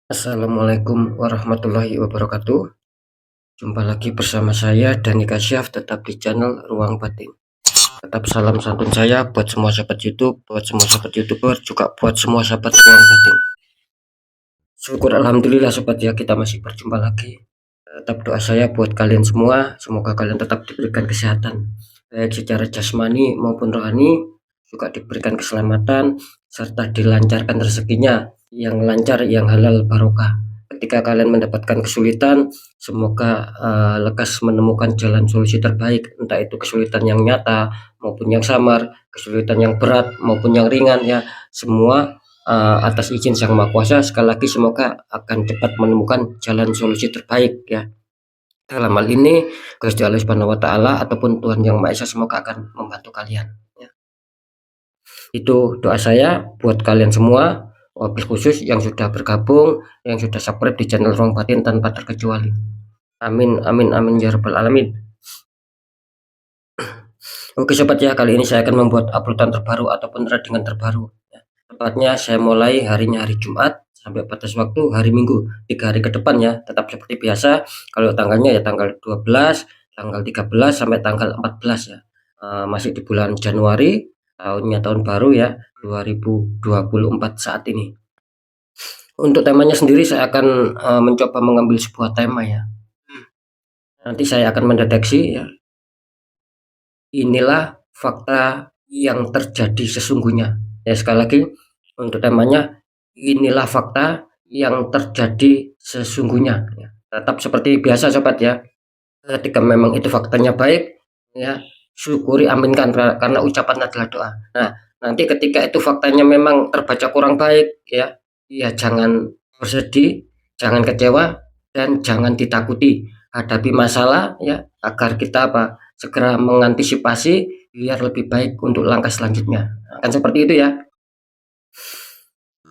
Assalamualaikum warahmatullahi wabarakatuh. Jumpa lagi bersama saya Dani Kasyaf, tetap di channel Ruang Batin. Tetap salam santun saya buat semua sahabat YouTube, buat semua sahabat YouTuber, juga buat semua sahabat Ruang Batin. Syukur alhamdulillah sobat ya, kita masih berjumpa lagi. Tetap doa saya buat kalian semua, semoga kalian tetap diberikan kesehatan, baik secara jasmani maupun rohani, juga diberikan keselamatan serta dilancarkan rezekinya yang lancar, yang halal barokah. Ketika kalian mendapatkan kesulitan, semoga lekas menemukan jalan solusi terbaik, entah itu kesulitan yang nyata maupun yang samar, kesulitan yang berat maupun yang ringan ya, semua atas izin Sang Maha Kuasa. Sekali lagi semoga akan cepat menemukan jalan solusi terbaik ya. Dalam hal ini Gusti Allah Subhanahu wa taala ataupun Tuhan Yang Maha Esa semoga akan membantu kalian ya. Itu doa saya buat kalian semua, wabil khusus yang sudah bergabung, yang sudah subscribe di channel Ruang Batin tanpa terkecuali. Amin amin amin ya rabbal alamin. Oke sobat ya, kali ini saya akan membuat uploadan terbaru ataupun readingan terbaru ya. Tepatnya saya mulai harinya hari Jumat sampai batas waktu hari Minggu, 3 hari ke depan ya. Tetap seperti biasa, kalau tanggalnya ya tanggal 12, tanggal 13 sampai tanggal 14 ya. Masih di bulan Januari, tahunnya tahun baru ya, 2024 saat ini. Untuk temanya sendiri saya akan mencoba mengambil sebuah tema ya. Nanti saya akan mendeteksi ya, inilah fakta yang terjadi sesungguhnya. Ya sekali lagi untuk temanya, inilah fakta yang terjadi sesungguhnya. Ya, tetap seperti biasa sobat ya. Ketika memang itu faktanya baik ya, syukuri, aminkan karena ucapan adalah doa. Nah, nanti ketika itu faktanya memang terbaca kurang baik ya, ya jangan bersedih, jangan kecewa, dan jangan ditakuti. Hadapi masalah ya, agar kita segera mengantisipasi biar lebih baik untuk langkah selanjutnya. Akan seperti itu ya.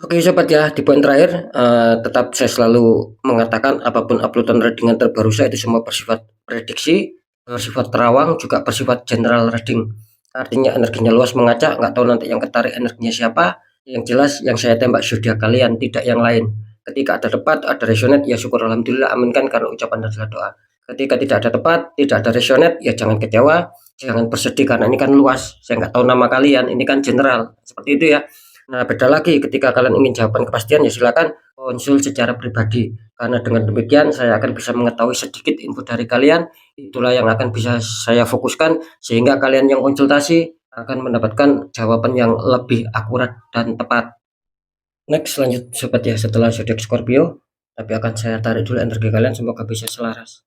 Oke sobat ya, di poin terakhir tetap saya selalu mengatakan apapun uploadan readingan terbaru saya itu semua bersifat prediksi, bersifat terawang, juga bersifat general reading. Artinya energinya luas mengacak, nggak tahu nanti yang ketarik energinya siapa. Yang jelas yang saya tembak zodiak kalian, tidak yang lain. Ketika ada tepat, ada resonate, ya syukur alhamdulillah, aminkan karena ucapan adalah doa. Ketika tidak ada tepat, tidak ada resonate, ya jangan kecewa, jangan bersedih karena ini kan luas. Saya nggak tahu nama kalian, ini kan general. Seperti itu ya. Nah, beda lagi ketika kalian ingin jawaban kepastian ya silakan konsul secara pribadi. Karena dengan demikian saya akan bisa mengetahui sedikit info dari kalian. Itulah yang akan bisa saya fokuskan sehingga kalian yang konsultasi akan mendapatkan jawaban yang lebih akurat dan tepat. Next lanjut sobat ya, setelah zodiak Scorpio, tapi akan saya tarik dulu energi kalian semoga bisa selaras.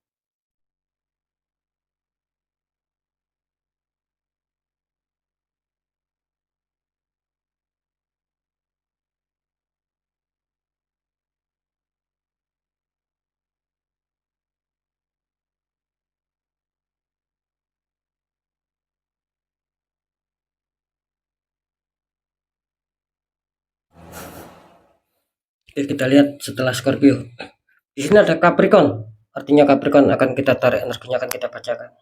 Oke, kita lihat setelah Scorpio. Di sini ada Capricorn. Artinya Capricorn akan kita tarik energinya, akan kita bacakan.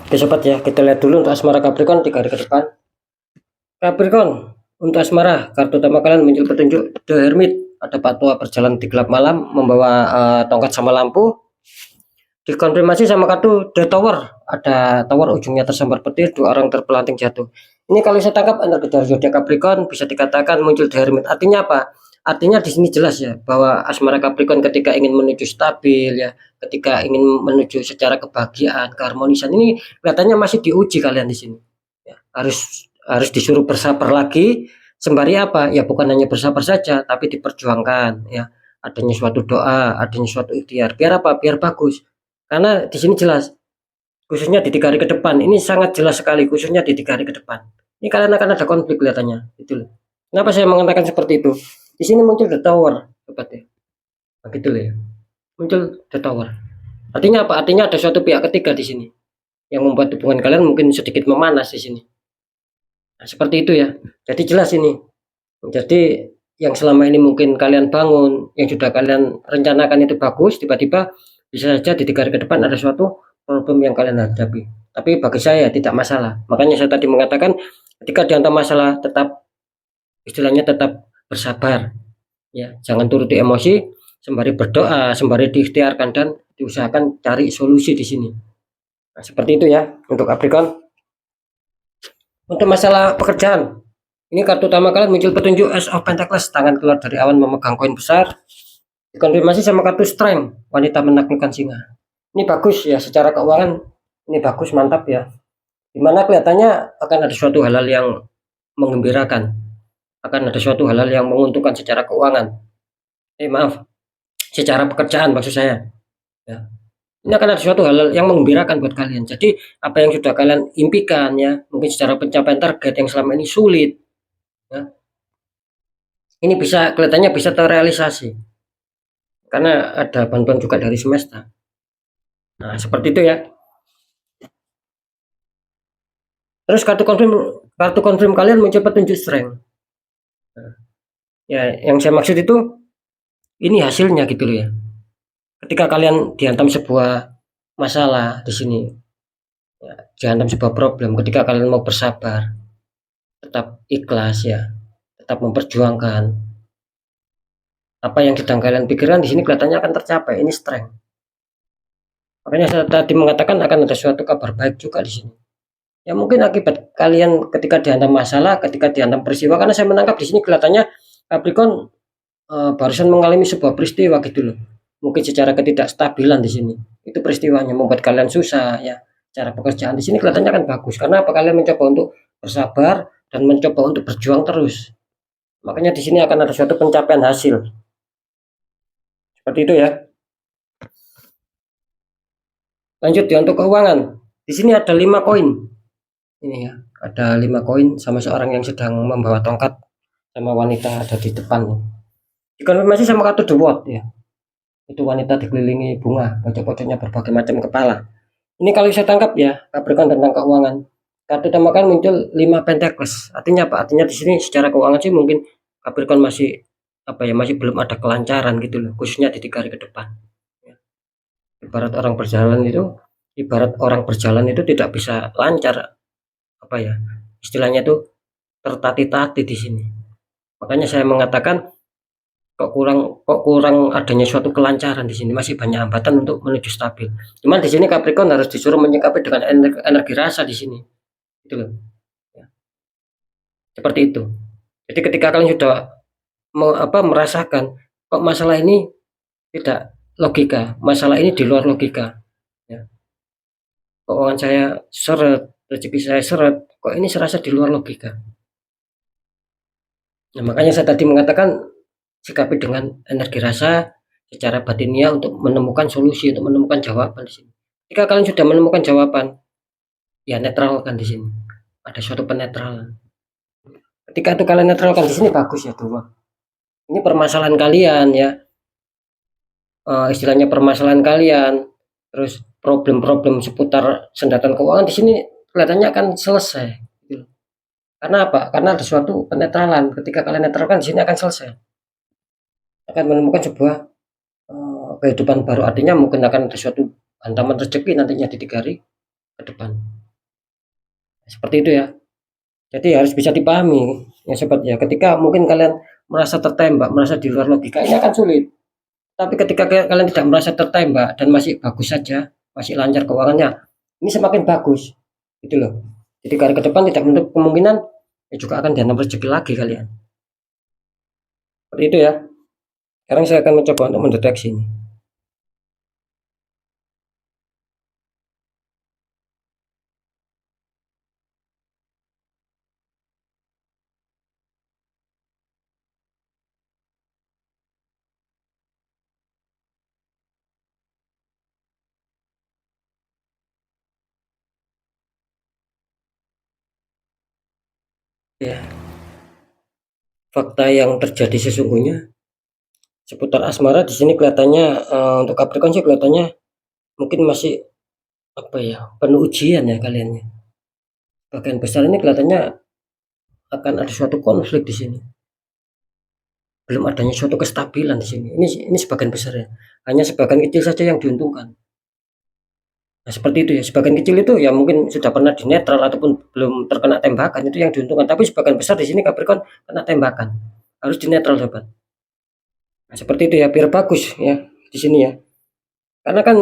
Oke sobat ya, kita lihat dulu untuk asmara Capricorn 3 hari ke depan. Capricorn, Untuk asmara, kartu utama kalian muncul petunjuk The Hermit. Ada patwa berjalan di gelap malam membawa tongkat sama lampu. Dikonfirmasi sama kartu The Tower. Ada tower ujungnya tersambar petir, 2 orang terpelanting jatuh. Ini kalau saya tangkap energi dari zodiak Capricorn bisa dikatakan muncul The Hermit. Artinya apa? Artinya di sini jelas ya bahwa asmara Capricorn ketika ingin menuju stabil ya, ketika ingin menuju secara kebahagiaan, keharmonisan ini kelihatannya masih diuji kalian di sini. Ya, harus disuruh bersabar lagi. Sembari apa? Ya bukan hanya bersabar saja, tapi diperjuangkan ya. Adanya suatu doa, adanya suatu ikhtiar. Biar apa? Biar bagus. Karena di sini jelas, khususnya di 3 hari ke depan, ini sangat jelas sekali, khususnya di 3 hari ke depan. Ini kalian akan ada konflik kelihatannya, gitu loh. Kenapa saya mengatakan seperti itu? Di sini muncul The Tower, tepatnya. Nah, gitu loh ya. Muncul The Tower. Artinya apa? Artinya ada suatu pihak ketiga di sini yang membuat hubungan kalian mungkin sedikit memanas di sini. Nah, seperti itu ya. Jadi jelas ini. Jadi yang selama ini mungkin kalian bangun, yang sudah kalian rencanakan itu bagus, tiba-tiba bisa saja di 3 hari ke depan ada suatu problem yang kalian hadapi. Tapi bagi saya tidak masalah. Makanya saya tadi mengatakan ketika dihantam masalah tetap istilahnya tetap bersabar. Ya, jangan turuti emosi, sembari berdoa, sembari diikhtiarkan dan diusahakan cari solusi di sini. Nah, seperti itu ya untuk Capricorn. Untuk masalah pekerjaan, ini kartu utama kalian muncul petunjuk Ace of Pentacles, tangan keluar dari awan memegang koin besar. Dikonfirmasi sama kartu Strength, wanita menaklukkan singa. Ini bagus ya secara keuangan, ini bagus, mantap ya. Dimana kelihatannya akan ada suatu hal-hal yang menggembirakan, akan ada suatu hal-hal yang menguntungkan secara keuangan. Maaf, secara pekerjaan maksud saya. Ya. Ini akan ada suatu hal yang menggembirakan buat kalian. Jadi apa yang sudah kalian impikan ya, mungkin secara pencapaian target yang selama ini sulit, ya, ini bisa kelihatannya bisa terrealisasi karena ada bantuan juga dari semesta. Nah seperti itu ya. Terus kartu confirm kalian muncul petunjuk strength. Nah, ya yang saya maksud itu ini hasilnya gitu loh ya. Ketika kalian dihantam sebuah masalah di sini, ya, dihantam sebuah problem, ketika kalian mau bersabar, tetap ikhlas ya, tetap memperjuangkan apa yang sedang kalian pikirkan di sini kelihatannya akan tercapai. Ini strength. Makanya saya tadi mengatakan akan ada suatu kabar baik juga di sini. Ya mungkin akibat kalian ketika dihantam masalah, ketika dihantam peristiwa, karena saya menangkap di sini kelihatannya Capricorn barusan mengalami sebuah peristiwa gitu loh. Mungkin secara ketidakstabilan di sini. Itu peristiwanya membuat kalian susah ya. Cara pekerjaan di sini kelihatannya kan bagus karena apa kalian mencoba untuk bersabar dan mencoba untuk berjuang terus. Makanya di sini akan ada suatu pencapaian hasil. Seperti itu ya. Lanjut ya untuk keuangan. Di sini ada 5 koin. Ini ya, ada 5 koin sama seorang yang sedang membawa tongkat sama wanita ada di depan. Dikonfirmasi sama kartu The World ya. Itu wanita dikelilingi bunga, pojok-pojoknya berbagai macam kepala. Ini kalau saya tangkap ya, Capricorn tentang keuangan. Kartu utama kan muncul 5 Pentacles. Artinya apa? Artinya di sini secara keuangan sih mungkin Capricorn masih apa ya, masih belum ada kelancaran gitu loh, khususnya di 3 hari ke depan. Ya. Ibarat orang berjalan itu tidak bisa lancar apa ya? Istilahnya itu tertati-tati di sini. Makanya saya mengatakan kok kurang adanya suatu kelancaran di sini, masih banyak hambatan untuk menuju stabil. Cuman di sini Capricorn harus disuruh menyikapi dengan energi rasa di sini. Gitu loh. Ya. Seperti itu. Jadi ketika kalian sudah merasakan kok masalah ini tidak logika, masalah ini di luar logika. Ya. Keuangan saya seret, rezeki saya seret, kok ini serasa di luar logika. Nah, makanya saya tadi mengatakan sikapi dengan energi rasa secara batinnya untuk menemukan solusi, untuk menemukan jawaban di sini. Jika kalian sudah menemukan jawaban, ya netralkan di sini. Ada suatu penetralan. Ketika itu kalian netralkan di sini bagus ya tuh. Ini permasalahan kalian ya. Istilahnya permasalahan kalian, terus problem-problem seputar sendatan keuangan di sini kelihatannya akan selesai. Gitu. Karena apa? Karena ada suatu penetralan. Ketika kalian netralkan di sini akan selesai. Akan menemukan sebuah kehidupan baru, artinya mungkin akan ada suatu hantaman rezeki nantinya di 3 hari ke depan. Seperti itu ya. Jadi harus bisa dipahami ya sobat ya. Ketika mungkin kalian merasa tertembak, merasa di luar logika, ini akan sulit. Tapi ketika kalian tidak merasa tertembak dan masih bagus saja, masih lancar keuangannya, ini semakin bagus gitu loh. Jadi ke depan tidak menutup kemungkinan ya juga akan dihantam rezeki lagi kalian. Seperti itu ya. Sekarang saya akan mencoba untuk mendeteksi ini. Ya, fakta yang terjadi sesungguhnya seputar asmara di sini kelihatannya untuk Capricorn sih kelihatannya mungkin masih apa ya, penuh ujian ya kalian ya. Bagian besar ini kelihatannya akan ada suatu konflik di sini. Belum adanya suatu kestabilan di sini. Ini sebagian besar ya. Hanya sebagian kecil saja yang diuntungkan. Nah, seperti itu ya. Sebagian kecil itu ya mungkin sudah pernah di netral ataupun belum terkena tembakan itu yang diuntungkan. Tapi sebagian besar di sini Capricorn kena tembakan. Harus di netral sobat. Nah, seperti itu ya biar bagus ya di sini ya. Karena kan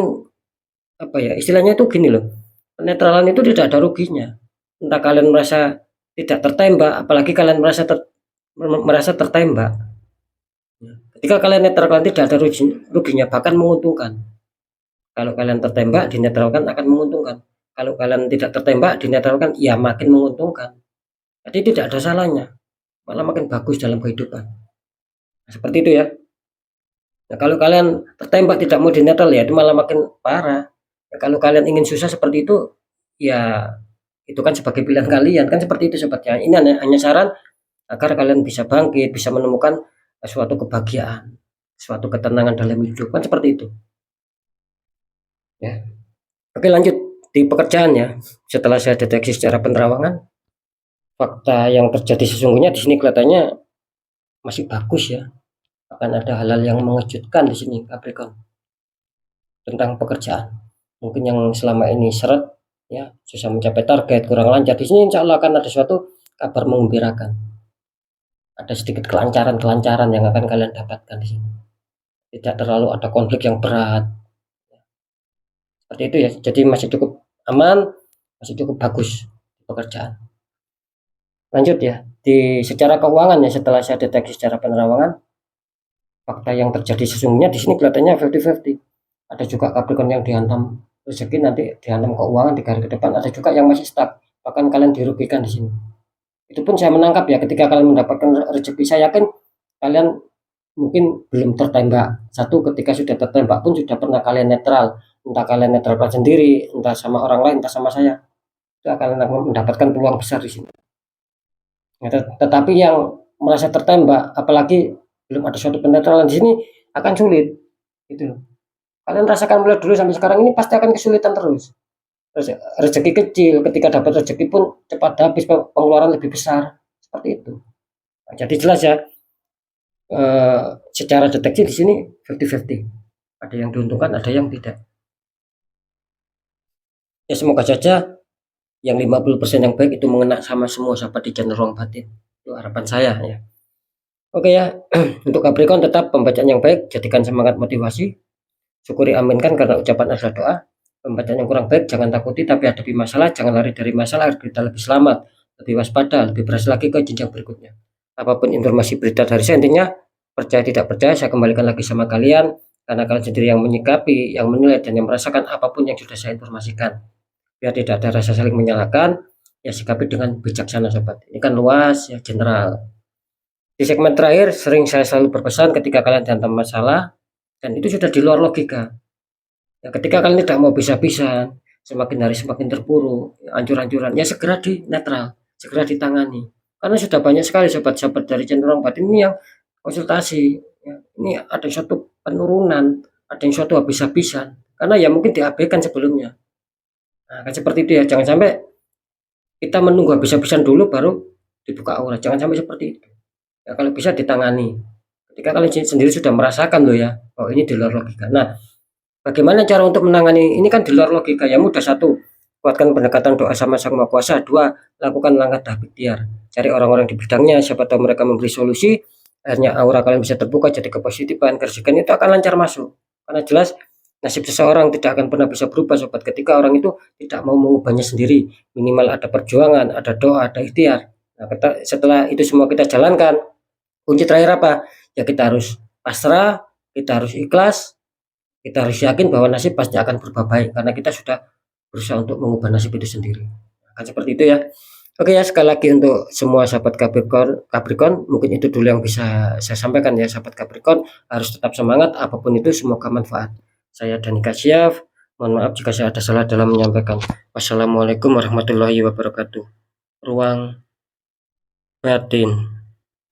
apa ya istilahnya itu gini loh. Penetralan itu tidak ada ruginya. Entah kalian merasa tidak tertembak, apalagi kalian merasa tertembak. Ketika kalian netral kalian tidak ada ruginya, bahkan menguntungkan. Kalau kalian tertembak dinetralkan akan menguntungkan. Kalau kalian tidak tertembak dinetralkan ya makin menguntungkan. Jadi tidak ada salahnya, malah makin bagus dalam kehidupan. Nah, seperti itu ya. Nah, kalau kalian tertembak tidak mau dinetral ya itu malah makin parah. Ya, kalau kalian ingin susah seperti itu ya itu kan sebagai pilihan kalian kan seperti itu sobatnya. Ini hanya saran agar kalian bisa bangkit, bisa menemukan suatu kebahagiaan, suatu ketenangan dalam hidup kan seperti itu. Ya. Oke lanjut di pekerjaan ya. Setelah saya deteksi secara penerawangan, fakta yang terjadi sesungguhnya di sini kelihatannya masih bagus ya. Akan ada hal-hal yang mengejutkan di sini Capricorn tentang pekerjaan. Mungkin yang selama ini seret ya, susah mencapai target, kurang lancar. Di sini insya Allah akan ada suatu kabar menggembirakan. Ada sedikit kelancaran-kelancaran yang akan kalian dapatkan di sini. Tidak terlalu ada konflik yang berat. Seperti itu ya. Jadi masih cukup aman, masih cukup bagus pekerjaan. Lanjut ya. Di secara keuangan ya setelah saya deteksi secara penerawangan, fakta yang terjadi sesungguhnya di sini kelihatannya 50-50. Ada juga Capricorn yang dihantam rezeki nanti dihantam keuangan di hari ke depan. Ada juga yang masih stuck. Bahkan kalian dirugikan di sini. Itu pun saya menangkap ya ketika kalian mendapatkan rezeki. Saya yakin kalian mungkin belum tertembak. Satu ketika sudah tertembak pun sudah pernah kalian netral. Entah kalian netralkan sendiri, entah sama orang lain, entah sama saya. Itu akan mendapatkan peluang besar di sini. Ya, tetapi yang merasa tertembak, apalagi belum ada suatu penetralan di sini akan sulit. Gitu loh. Kalian rasakan mulai dulu sampai sekarang ini pasti akan kesulitan terus. Rezeki kecil, ketika dapat rezeki pun cepat habis, pengeluaran lebih besar. Seperti itu. Nah, jadi jelas ya, secara deteksi di sini 50-50. Ada yang diuntungkan, ada yang tidak. Ya semoga saja yang 50% yang baik itu mengena sama semua sahabat di channel Ruang Batin. Itu harapan saya ya. Oke ya, untuk Capricorn tetap pembacaan yang baik, jadikan semangat motivasi. Syukuri aminkan karena ucapan adalah doa. Pembacaan yang kurang baik jangan takuti tapi hadapi masalah, jangan lari dari masalah agar kita lebih selamat, lebih waspada, lebih berhasil lagi ke jenjang berikutnya. Apapun informasi berita dari saya intinya percaya tidak percaya saya kembalikan lagi sama kalian karena kalian sendiri yang menyikapi, yang menilai dan yang merasakan apapun yang sudah saya informasikan. Biar tidak ada rasa saling menyalahkan, ya sikapi dengan bijaksana sobat. Ini kan luas ya general. Di segmen terakhir sering saya selalu berpesan ketika kalian dihantam masalah dan itu sudah di luar logika. Ya, ketika kalian tidak mau bisa-bisa, semakin hari semakin terpuruk, ancur-ancuran, ya segera di netral, segera ditangani. Karena sudah banyak sekali sahabat-sahabat dari channel Ruang Batin ini yang konsultasi. Ya, ini ada suatu penurunan, ada yang suatu habis-habisan. Karena ya mungkin diabaikan sebelumnya. Nah, kan seperti itu ya, jangan sampai kita menunggu habis-habisan dulu baru dibuka aura. Jangan sampai seperti itu. Ya, kalau bisa ditangani. Ketika kalian sendiri sudah merasakan loh ya, oh ini di luar logika. Nah, bagaimana cara untuk menangani ini kan di luar logika ya mudah satu. kuatkan pendekatan doa sama Sang Maha Kuasa. 2, lakukan langkah tahap ikhtiar, cari orang-orang di bidangnya, siapa tahu mereka memberi solusi, akhirnya aura kalian bisa terbuka, jadi kepositifan, kerjakan itu akan lancar masuk. Karena jelas nasib seseorang tidak akan pernah bisa berubah sobat, ketika orang itu tidak mau mengubahnya sendiri. Minimal ada perjuangan, ada doa, ada ikhtiar. Nah, setelah itu semua kita jalankan, kunci terakhir apa? Ya kita harus pasrah, kita harus ikhlas, kita harus yakin bahwa nasib pasti akan berubah baik, karena kita sudah berusaha untuk mengubah nasib itu sendiri. Kan seperti itu ya. Oke ya, sekali lagi untuk semua sahabat Capricorn, mungkin itu dulu yang bisa saya sampaikan ya sahabat Capricorn. Harus tetap semangat, apapun itu semoga manfaat. Saya Dani Kasyaf, mohon maaf jika saya ada salah dalam menyampaikan. Wassalamualaikum warahmatullahi wabarakatuh. Ruang batin.